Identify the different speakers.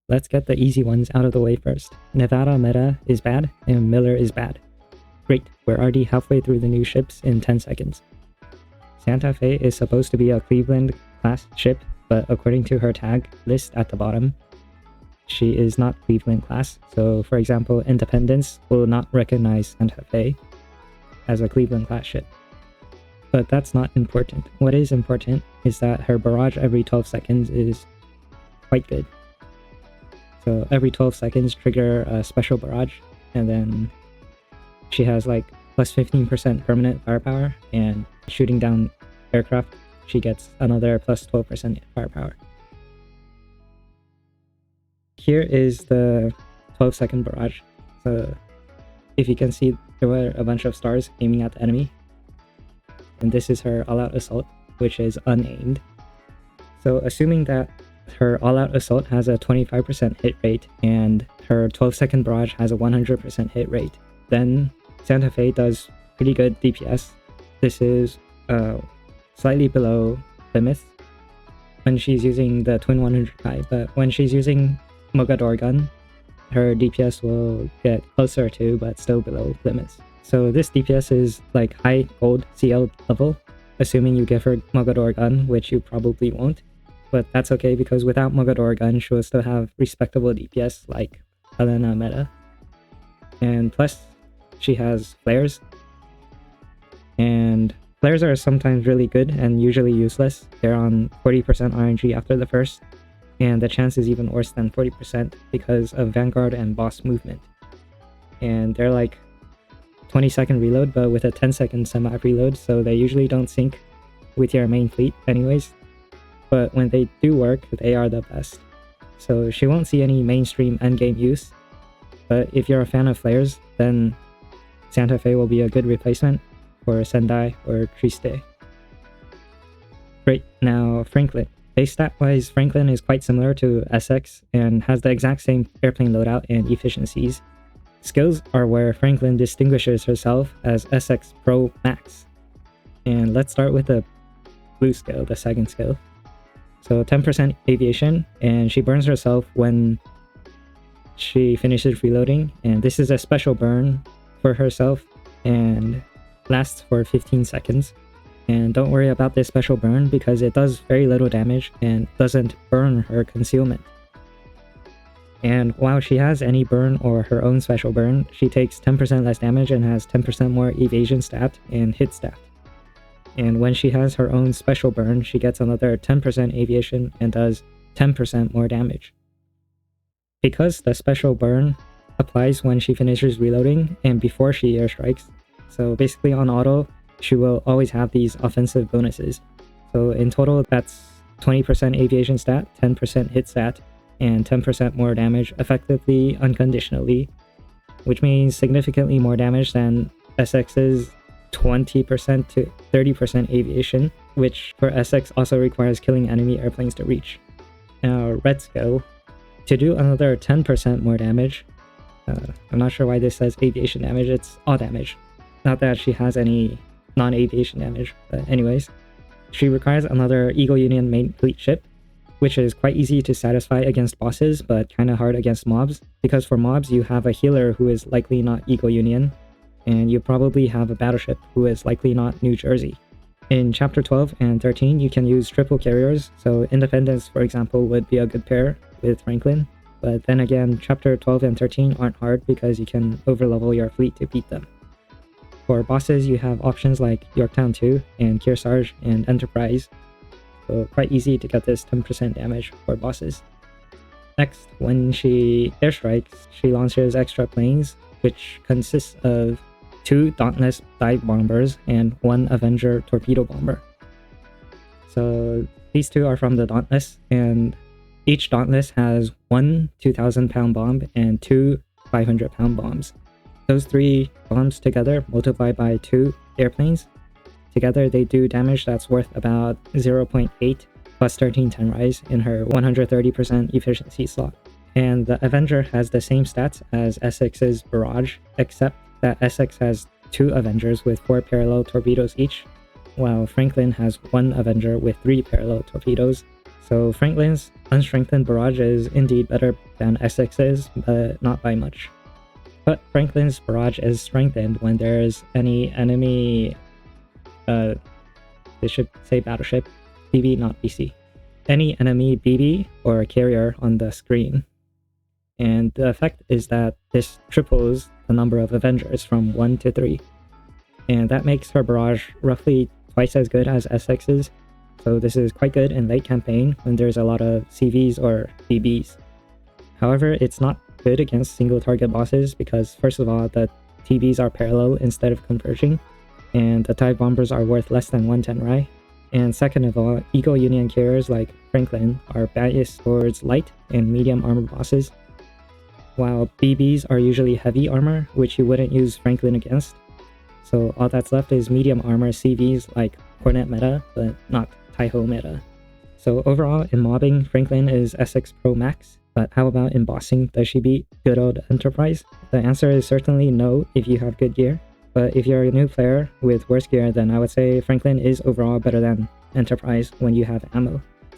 Speaker 1: Let's get the easy ones out of the way first. Nevada meta is bad, and Miller is bad. Great, we're already halfway through the new ships in 10 seconds. Santa Fe is supposed to be a Cleveland class ship, but according to her tag list at the bottom, she is not Cleveland class. So for example, Independence will not recognize Santa Fe as a Cleveland class ship. But that's not important. What is important is that her barrage every 12 seconds is quite good. So every 12 seconds trigger a special barrage, and then she has like plus 15% permanent firepower, and shooting down aircraft she gets another plus 12% firepower. Here is the 12-second barrage. So if you can see, there were a bunch of stars aiming at the enemy, and this is her all-out assault, which is unaimed. So assuming that her all-out assault has a 25% hit rate and her 12-second barrage has a 100% hit rate, then Santa Fe does pretty good DPS. This is slightly below Plymouth when she's using the Twin 100 Kai, but when she's using Mogador gun, her DPS will get closer to, but still below Plymouth. So this DPS is like high gold CL level, assuming you give her Mogador gun, which you probably won't. But that's okay, because without Mogador gun, she will still have respectable DPS like Helena meta. And plus, she has flares. And flares are sometimes really good and usually useless. They're on 40% RNG after the first, and the chance is even worse than 40% because of Vanguard and boss movement. And they're like 20-second reload, but with a 10-second semi-reload, so they usually don't sync with your main fleet anyways. But when they do work, they are the best. So she won't see any mainstream endgame use, but if you're a fan of flares, then Santa Fe will be a good replacement for Sendai or Triste. Great, now Franklin. Base stat-wise, Franklin is quite similar to SX and has the exact same airplane loadout and efficiencies. Skills are where Franklin distinguishes herself as SX Pro Max. And let's start with the blue skill, the second skill. So 10% aviation, and she burns herself when she finishes reloading, and this is a special burn for herself and lasts for 15 seconds. And don't worry about this special burn because it does very little damage and doesn't burn her concealment. And while she has any burn or her own special burn, she takes 10% less damage and has 10% more evasion stat and hit stat. And when she has her own special burn, she gets another 10% aviation and does 10% more damage. Because the special burn applies when she finishes reloading and before she airstrikes, so basically on auto, she will always have these offensive bonuses. So in total, that's 20% aviation stat, 10% hit stat, and 10% more damage effectively unconditionally, which means significantly more damage than SX's 20% to 30% aviation, which for SX also requires killing enemy airplanes to reach. Now, red skill. To do another 10% more damage, I'm not sure why this says aviation damage, it's all damage. Not that she has any non-aviation damage, but anyways. She requires another Eagle Union main fleet ship, which is quite easy to satisfy against bosses, but kinda hard against mobs, because for mobs you have a healer who is likely not Eagle Union, and you probably have a battleship who is likely not New Jersey. In Chapter 12 and 13, you can use triple carriers, so Independence, for example, would be a good pair with Franklin, but then again, Chapter 12 and 13 aren't hard because you can overlevel your fleet to beat them. For bosses, you have options like Yorktown 2 and Kearsarge and Enterprise, so quite easy to get this 10% damage for bosses. Next, when she airstrikes, she launches extra planes, which consists of 2 Dauntless dive bombers and 1 Avenger torpedo bomber. So these 2 are from the Dauntless, and each Dauntless has 1 2,000-pound bomb and 2 500-pound bombs. Those 3 bombs together multiplied by 2 airplanes. Together they do damage that's worth about 0.8 plus 1310 rise in her 130% efficiency slot. And the Avenger has the same stats as SX's Barrage, except that SX has 2 Avengers with 4 parallel torpedoes each, while Franklin has 1 Avenger with 3 parallel torpedoes. So Franklin's unstrengthened barrage is indeed better than Essex's, but not by much. But Franklin's barrage is strengthened when there is any enemy, they should say battleship, BB, not BC. Any enemy BB or carrier on the screen. And the effect is that this triples the number of Avengers from 1 to 3. And that makes her barrage roughly twice as good as Essex's. So this is quite good in late campaign when there's a lot of CVs or BBs. However, it's not good against single target bosses because first of all, the TBs are parallel instead of converging, and the dive bombers are worth less than 110 Rai. And second of all, Eco Union carriers like Franklin are biased towards light and medium armor bosses, while BBs are usually heavy armor, which you wouldn't use Franklin against. So all that's left is medium armor CVs like Hornet meta, but not Taiho meta. So overall, in mobbing, Franklin is Essex Pro Max, but how about in bossing? Does she beat good old Enterprise? The answer is certainly no if you have good gear, but if you're a new player with worse gear, then I would say Franklin is overall better than Enterprise when you have ammo.